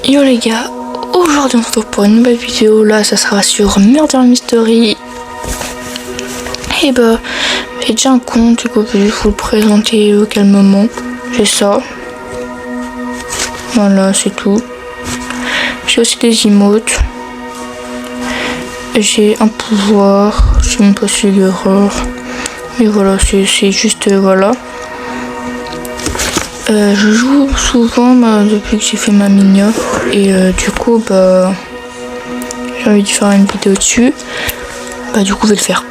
Yo les gars, aujourd'hui on se retrouve pour une nouvelle vidéo. Là ça sera sur Murder Mystery. Et bah j'ai déjà un compte, du coup je vais vous le présenter calmement. J'ai ça. Voilà, c'est tout. J'ai aussi des emotes. J'ai un pouvoir, je sais même pas si l'erreur. Mais voilà, c'est juste voilà. Je joue souvent depuis que j'ai fait ma mini-up et du coup j'ai envie de faire une vidéo dessus. Du coup je vais le faire.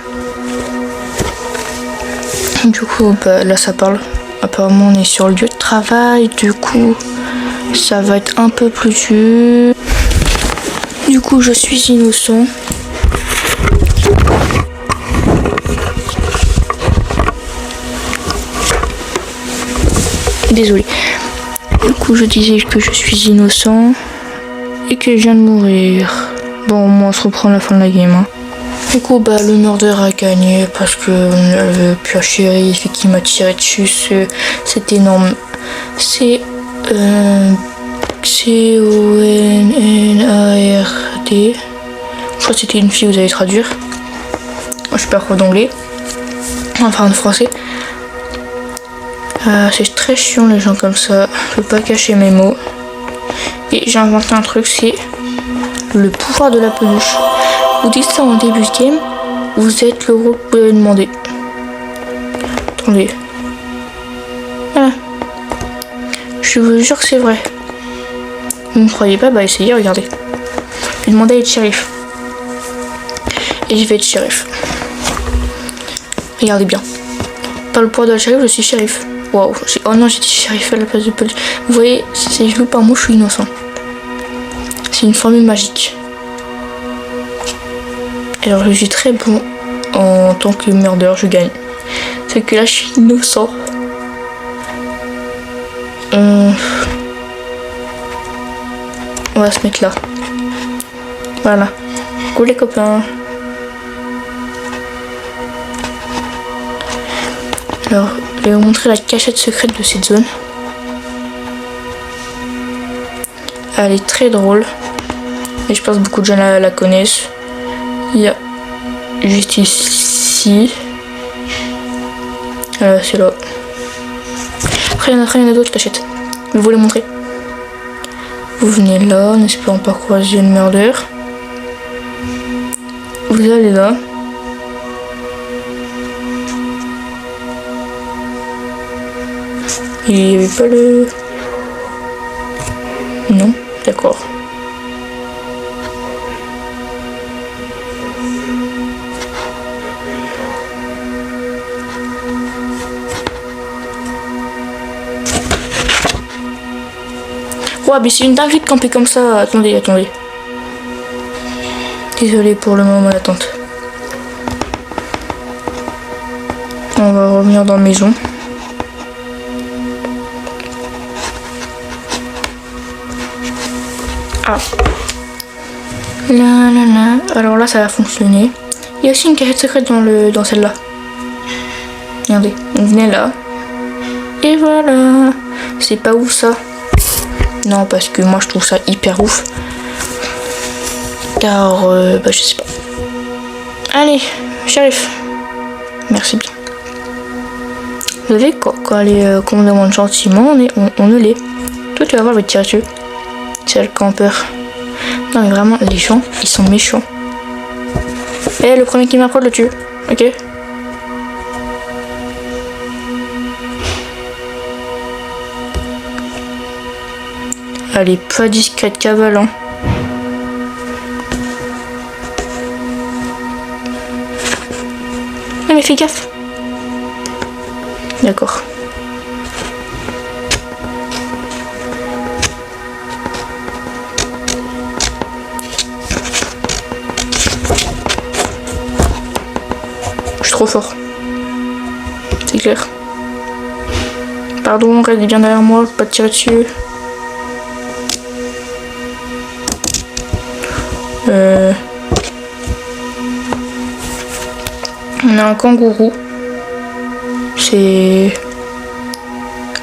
Du coup là ça parle. Apparemment on est sur le lieu de travail, du coup ça va être un peu plus dur. Du coup je suis innocent. Désolée. Du coup, je disais que je suis innocent et que je viens de mourir. Bon, au moins, on se reprend à la fin de la game. Hein. Du coup, le murder a gagné parce que le pur shérif et qui m'a tiré dessus, c'est énorme. C'est C-O-N-N-A-R-D. Je crois que c'était une fille, vous allez traduire. Je suis pas trop d'anglais. Enfin, de français. C'est très chiant les gens comme ça, je peux pas cacher mes mots. Et j'ai inventé un truc, c'est le pouvoir de la peluche. Vous dites ça en début de game, vous êtes l'euro que vous pouvez demander. Attendez. Voilà. Je vous jure que c'est vrai. Vous ne croyez pas, essayez, regardez. Je vais demander à être shérif. Et je vais être shérif. Regardez bien. Par le pouvoir de la shérif, je suis shérif. Waouh, oh non, j'ai dit shérif à la place de police. Vous voyez, si je joue par moi, je suis innocent. C'est une formule magique. Alors, je suis très bon en tant que murder, je gagne. C'est que là, je suis innocent. On va se mettre là. Voilà. Coucou les copains. Alors, je vais vous montrer la cachette secrète de cette zone. Elle est très drôle. Et je pense que beaucoup de gens la connaissent. Il y a juste ici. C'est là. Après, il y en a d'autres cachettes. Je vais vous les montrer. Vous venez là, en espérant pas croiser une murder. Vous allez là. Il n'y avait pas le... Non, d'accord. Ouais, mais c'est une dinguerie de camper comme ça. Attendez. Désolé pour le moment d'attente. On va revenir dans la maison. Ah. Là. Alors là, ça va fonctionner. Il y a aussi une cachette secrète dans celle-là. Regardez, on venait là. Et voilà. C'est pas ouf ça. Non, parce que moi je trouve ça hyper ouf. Car, je sais pas. Allez, shérif. Merci bien. Vous savez, quand on me demande gentiment, on ne l'est. Toi, tu vas voir, je vais te tirer dessus. C'est le campeur. Non, mais vraiment, les gens, ils sont méchants. Eh, le premier qui m'approche le tue. Ok. Elle est pas discrète, cavale, hein. Non, mais fais gaffe. D'accord. Trop fort. C'est clair. Pardon, reste bien derrière moi, pas te tirer dessus. On a un kangourou.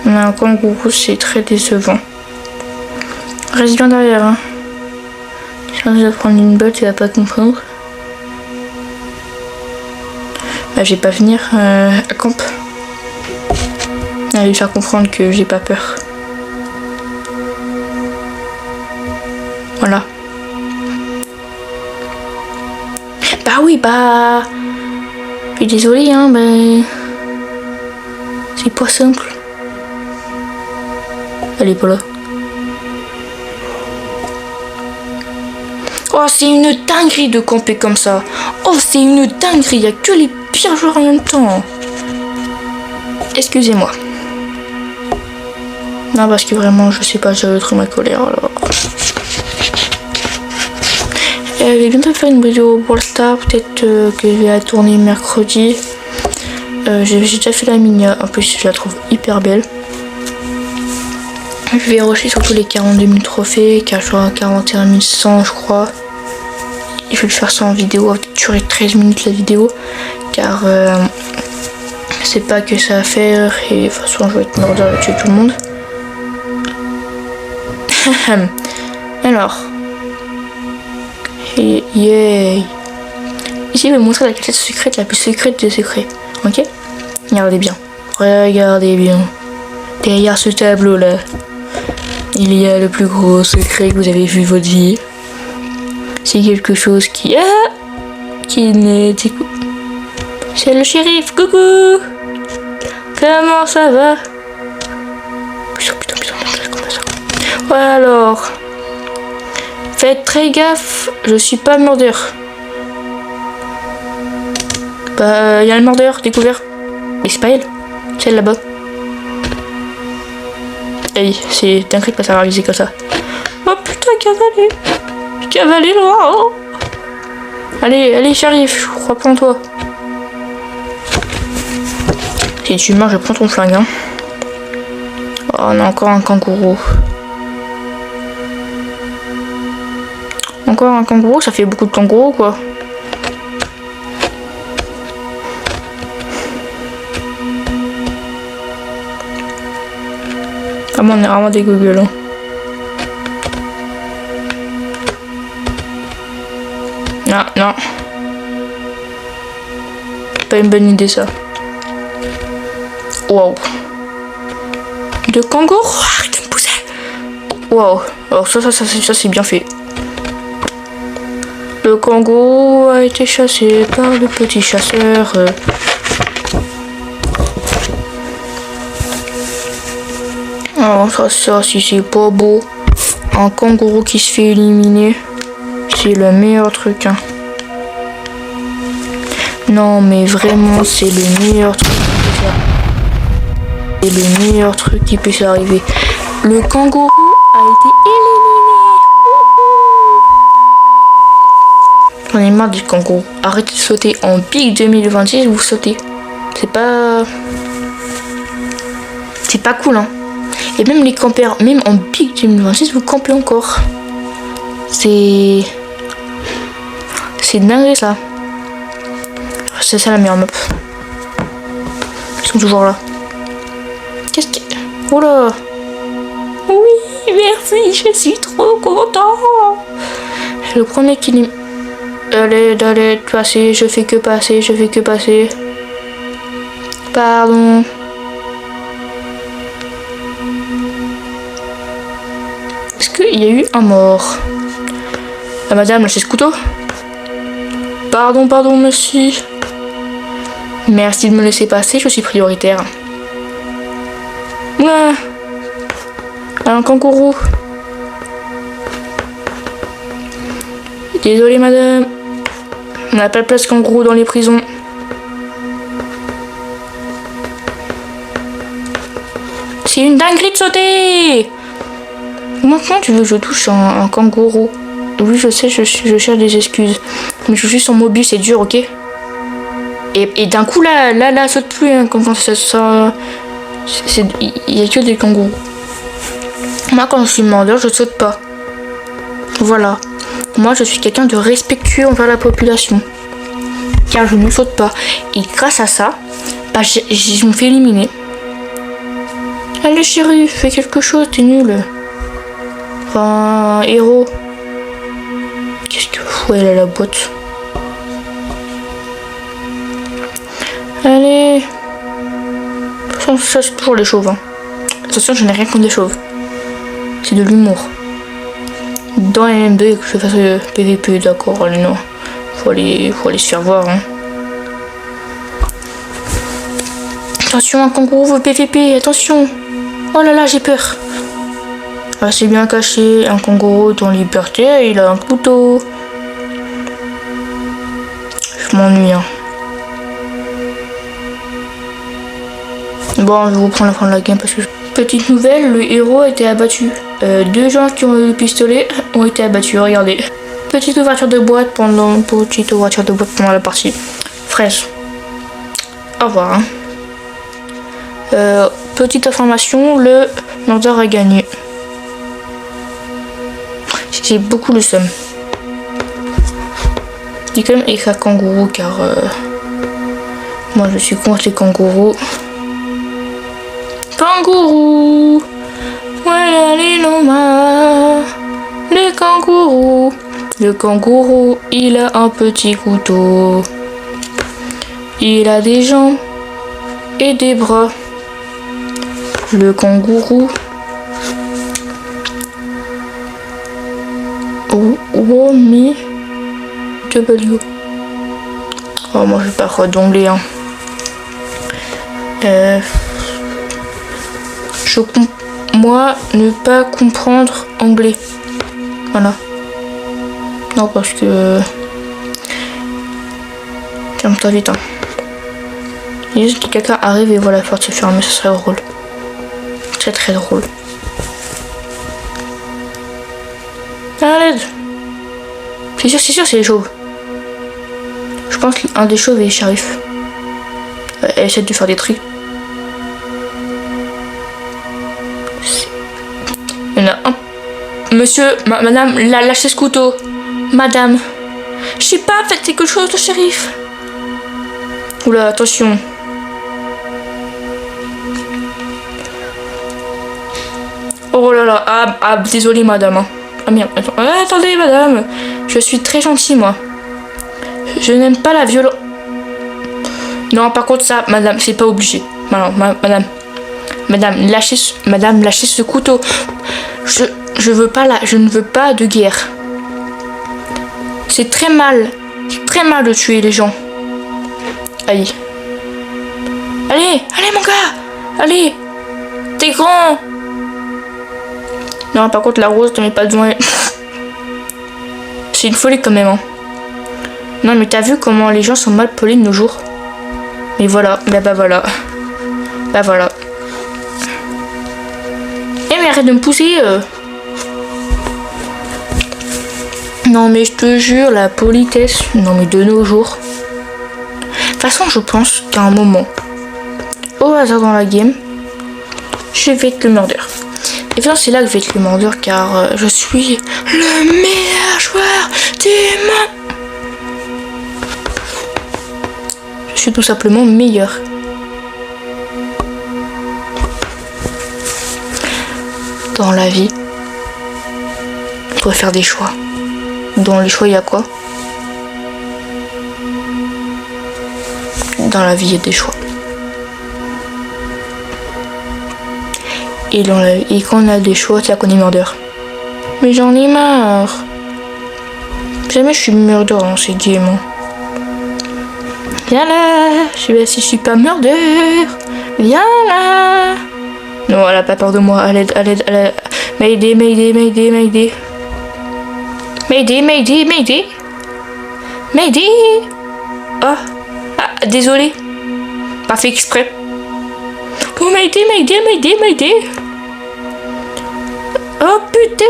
On a un kangourou, c'est très décevant. Reste bien derrière, hein. Si on va prendre une botte, il va pas comprendre. Bah, je vais pas venir à camp. Je vais lui faire comprendre que j'ai pas peur. Voilà. Bah oui, bah... Je suis désolée, hein, mais... C'est pas simple. Elle est pas là. Oh, c'est une dinguerie de camper comme ça. Oh, c'est une dinguerie. Il n'y a que les pires joueurs en même temps. Excusez-moi. Non, parce que vraiment, je sais pas gérer trop ma colère, alors... Je vais bientôt faire une vidéo Brawl Stars, peut-être que je vais la tourner mercredi. J'ai déjà fait la minia, en plus je la trouve hyper belle. Je vais rusher surtout les 42 000 trophées, car je suis à 41 100 je crois. Je vais le faire ça en vidéo, ça va durer 13 minutes la vidéo, car c'est pas que ça à faire, et de toute façon je vais être mort de tuer tout le monde. Alors... Yay. Ici, je vais vous montrer la cachette secrète, la plus secrète des secrets. Ok? Regardez bien. Regardez bien. Derrière ce tableau-là, il y a le plus gros secret que vous avez vu de votre vie. C'est quelque chose qui... Ah! Qui n'est... C'est le shérif. Coucou! Comment ça va? Putain. Ouais, alors... Faites très gaffe, je suis pas mordeur. Bah, y a le mordeur découvert. Mais c'est pas elle, c'est elle là-bas. Hey, c'est dingue que ça va réaliser comme ça. Oh putain, cavalier. Cavalier noir. Oh. Allez, j'arrive, je crois pas en toi. Si tu meurs, je prends ton flingue. Hein. Oh, on a encore un kangourou. Encore un kangourou, ça fait beaucoup de kangourous quoi. Ah bon, on est vraiment des googles. Hein. Non. Pas une bonne idée ça. Wow. De kangourou, arrête de me pousser. Wow. Alors ça c'est bien fait. Le kangourou a été chassé par le petit chasseur. Alors ça, si c'est pas beau, un kangourou qui se fait éliminer, c'est le meilleur truc. Hein. Non mais vraiment, c'est le meilleur truc. C'est le meilleur truc qui puisse arriver. Le kangourou a été éliminé. J'en ai marre du kangourou. Arrêtez de sauter. En pic 2026, vous sautez. C'est pas cool, hein. Et même les campeurs, même en pic 2026, vous campez encore. C'est dingue ça. C'est ça la meilleure map. Ils sont toujours là. Qu'est-ce que... Oh là. Oui, merci, je suis trop content. Le premier qui... Allez, passer, je fais que passer. Pardon. Est-ce qu'il y a eu un mort? Ah madame, lâchez ce couteau. Pardon, monsieur. Merci de me laisser passer, je suis prioritaire. Ouais. Un kangourou. Désolée madame. On n'a pas de place kangourou dans les prisons. C'est une dinguerie de sauter. Maintenant tu veux que je touche un kangourou? Oui je sais, je cherche des excuses. Mais je suis sur mobile, c'est dur, ok? Et d'un coup là saute plus hein, quand ça il y a que des kangourous. Moi quand je suis mordeur je saute pas. Voilà. moi je suis quelqu'un de respectueux envers la population. Car je ne saute pas. Et grâce à ça, bah, je me fais éliminer. Allez chérie, fais quelque chose, t'es nul. Enfin, héros. Qu'est-ce que fout elle à la boîte? Allez. Ça c'est toujours les chauves. Hein. Attention, je n'ai rien contre les chauves. C'est de l'humour. Dans les M2 et que je fasse PVP, d'accord, allez non. Faut aller se faire voir. Hein. Attention, un kangourou veut PVP, attention. Oh là là, j'ai peur. Ah, c'est bien caché, un kangourou est en liberté, il a un couteau. Je m'ennuie. Hein. Bon, je vais vous prendre la fin de la game parce que... Petite nouvelle, le héros a été abattu. 2 gens qui ont eu le pistolet ont été abattus, regardez. Petite ouverture de boîte pendant la partie. Fraise. Au revoir. Hein. Petite information, le murder a gagné. J'ai beaucoup le seum. J'ai quand même écrit kangourou car moi je suis contre les kangourous. Kangourou, voilà les nomas, les kangourous. Le kangourou, il a un petit couteau. Il a des jambes et des bras. Le kangourou. Womi W. Oh, moi je vais pas redongler. Hein. Moi, ne pas comprendre anglais. Voilà. Non, parce que... Calme-toi vite. Hein. Il y a juste que quelqu'un arrive et voilà, la porte se ferme, ça serait drôle. Très très drôle. À l'aide. C'est sûr, c'est les chauves. Je pense qu'un des chauves est shérif. Elle essaie de faire des trucs. Il y en a un. Monsieur, madame, lâchez ce couteau. Madame. Je sais pas, faites quelque chose, le shérif. Oula, attention. Oh là là, désolé madame. Hein. Ah merde, attendez madame. Je suis très gentille moi. Je n'aime pas la violence. Non, par contre ça, madame, c'est pas obligé. Madame, lâchez ce couteau. Je ne veux pas de guerre. C'est très mal de tuer les gens. Allez mon gars, allez, t'es grand. Non, par contre la rose, t'en mets pas besoin. C'est une folie quand même. Hein. Non mais t'as vu comment les gens sont mal polis de nos jours. Mais voilà, bah voilà. Eh mais arrête de me pousser. Non mais je te jure, la politesse, non mais de nos jours. De toute façon, je pense qu'à un moment, au hasard dans la game, je vais être le murder. Et bien c'est là que je vais être le murder car je suis le meilleur joueur du monde. Je suis tout simplement meilleur. Dans la vie, on doit faire des choix. Dans les choix, il y a quoi? Dans la vie, il y a des choix. Et quand on a des choix, c'est là qu'on est murder. Mais j'en ai marre. Jamais je suis murder dans ces games. Viens là. Je sais pas si je suis pas murder. Viens là. Non, elle a pas peur de moi. À l'aide. Mayday. Oh. Ah, désolé. Pas fait exprès. Oh, Mayday. Oh, putain.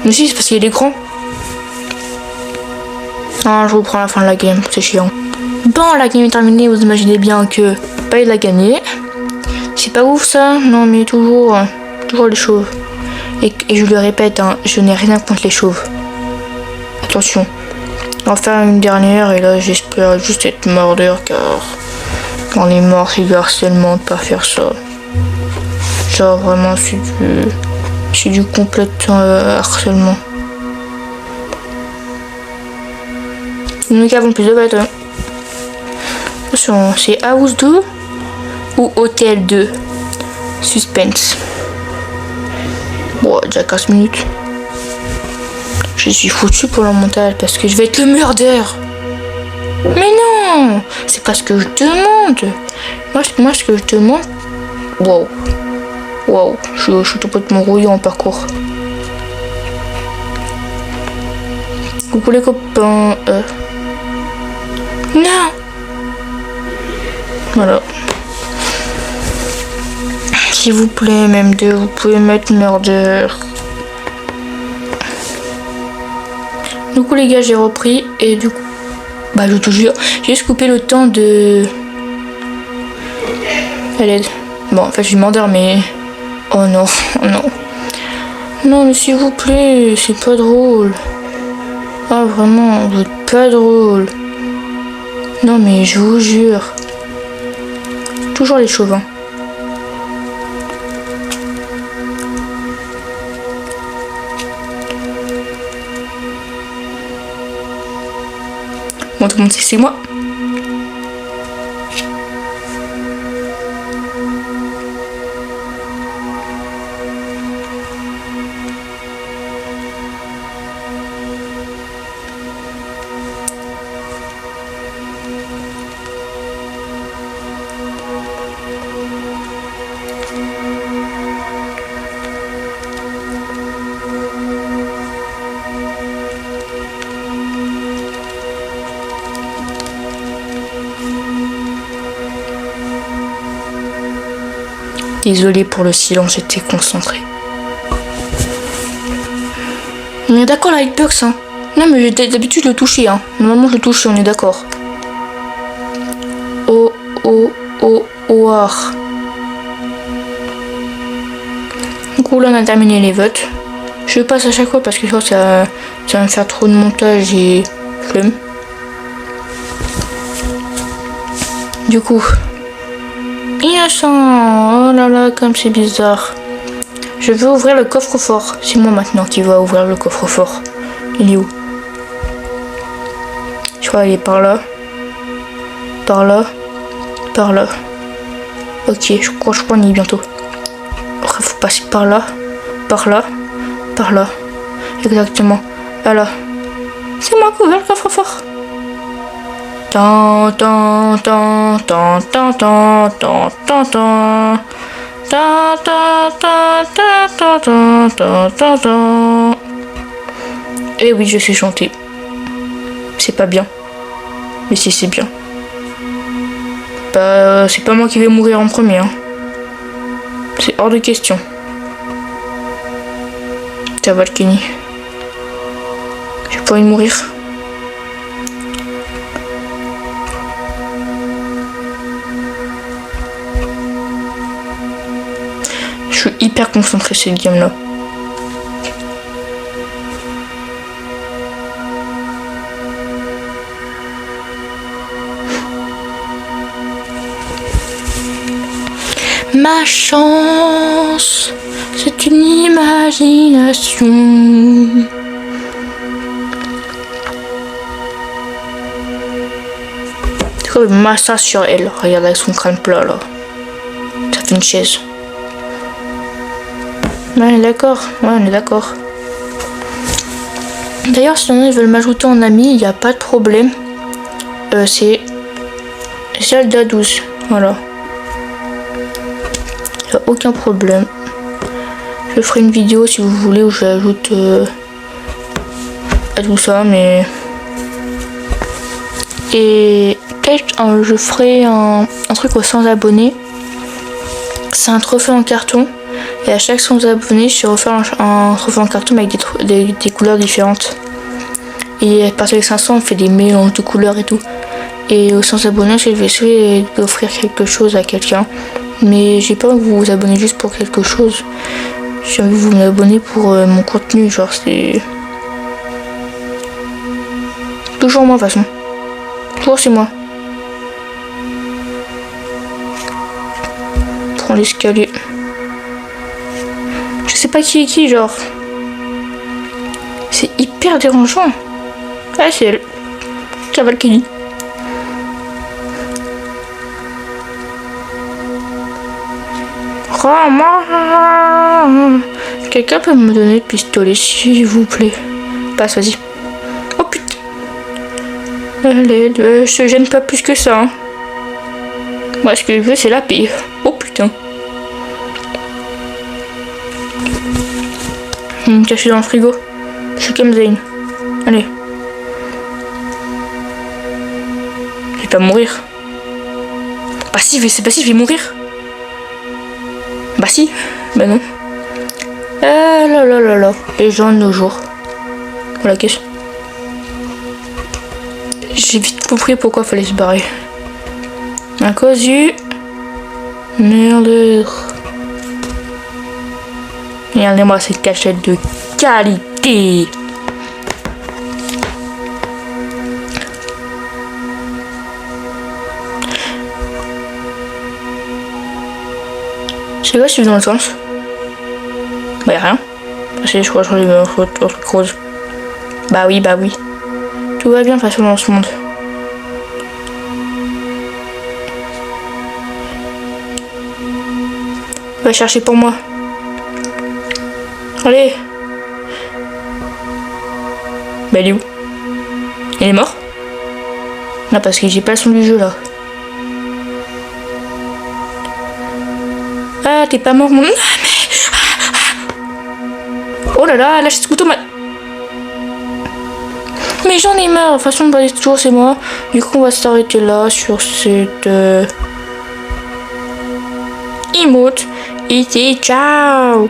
Mais si, c'est parce qu'il est grand. Ah, je vous prends la fin de la game. C'est chiant. Bon, la game est terminée. Vous imaginez bien que il a gagné. C'est pas ouf ça. Non, mais toujours les chauves. Et je le répète, hein, je n'ai rien contre les chauves. Attention. On va faire une dernière et là j'espère juste être mordeur car quand on est mort c'est du harcèlement de pas faire ça. Genre vraiment c'est du complet harcèlement. Nous avons plus de bêtes. Hein. Attention, c'est House 2 ou Hôtel 2. Suspense. Bon, déjà 15 minutes. Je suis foutu pour le montage parce que je vais être le murdeur. Mais non, c'est pas ce que je demande. Moi ce que je demande. Wow, je suis complètement rouillé en parcours. Coucou les copains. Non. Voilà. S'il vous plaît, même deux, vous pouvez mettre murder. Du coup les gars j'ai repris et du coup bah je te jure j'ai juste coupé le temps de allez bon en fait je suis mordeur mais oh non non mais s'il vous plaît c'est pas drôle ah vraiment vous êtes pas drôle non mais je vous jure toujours les chauvins. Bon, tout le monde sait c'est moi. Désolée pour le silence, j'étais concentrée. On est d'accord là, Hitbox, hein. Non mais d'habitude je le touchais, hein. Normalement je le touche, on est d'accord. Oh. Du coup là on a terminé les votes. Je passe à chaque fois parce que je crois que ça va me faire trop de montage et flemme. Du coup. Innocent, oh là là, comme c'est bizarre. Je veux ouvrir le coffre-fort. C'est moi maintenant qui va ouvrir le coffre-fort. Il est où? Je crois qu'il est par là. Par là. Par là. Ok, je crois qu'on y est bientôt. Après, faut passer par là. Par là. Par là. Exactement. Ah là. C'est moi qui ouvre le coffre-fort. Tan tan tan tan tan tan tan tan tan tan tan tan tan tan. Eh oui, je sais chanter. C'est pas bien. Mais si c'est bien. Bah, c'est pas moi qui vais mourir en premier. Hein. C'est hors de question. Ça va le Kenny. J'ai pas envie de mourir. Je suis hyper concentré cette game là. Ma chance, c'est une imagination. C'est comme une massage sur elle. Regarde avec son crâne plat là. Ça fait une chaise. Ouais, on est d'accord. Ouais, on est d'accord. D'ailleurs, si ils veulent m'ajouter en ami, il n'y a pas de problème. C'est Zelda 12. Voilà. Il n'y a aucun problème. Je ferai une vidéo si vous voulez où j'ajoute à tout ça, mais... Et peut-être je ferai un truc aux 100 abonnés. C'est un trophée en carton. Et à chaque 100 abonnés, je refais un trophée en carton avec des couleurs différentes. Et à partir des 500, on fait des mélanges de couleurs et tout. Et aux 100 abonnés, je vais essayer d'offrir quelque chose à quelqu'un. Mais j'ai pas envie de vous abonner juste pour quelque chose. J'ai envie de vous abonner pour mon contenu, genre c'est... Toujours moi de toute façon. Toujours c'est moi. Prends l'escalier. Je sais pas qui est qui, genre. C'est hyper dérangeant. Ah, c'est elle. Ça va le Kelly. Quelqu'un peut me donner le pistolet, s'il vous plaît. Passe, vas-y. Oh putain. Allez, je se gêne pas plus que ça. Hein. Moi, ce que je veux, c'est la paix. Oh putain. Caché dans le frigo. Je suis comme Zane. Allez. Je vais pas mourir. Bah si, c'est pas si, je vais mourir. Bah si. Bah non. Ah là là là là. Les gens de nos jours. Voilà, qu'est-ce. J'ai vite compris pourquoi fallait se barrer. À cause du... Merde. Regardez-moi cette cachette de qualité. Je sais pas si je suis dans le sens. Bah y'a rien. Je crois que je vais autre chose. Bah oui. Tout va bien de toute façon dans ce monde. Va chercher pour moi. Allez. Bah il est où? Il est mort? Non, parce que j'ai pas le son du jeu là. Ah, t'es pas mort mon... Oh là là, lâche ce couteau ma... Mais j'en ai marre, de toute façon bah, toujours c'est moi. Du coup on va s'arrêter là sur cette emote. Et c'est ciao.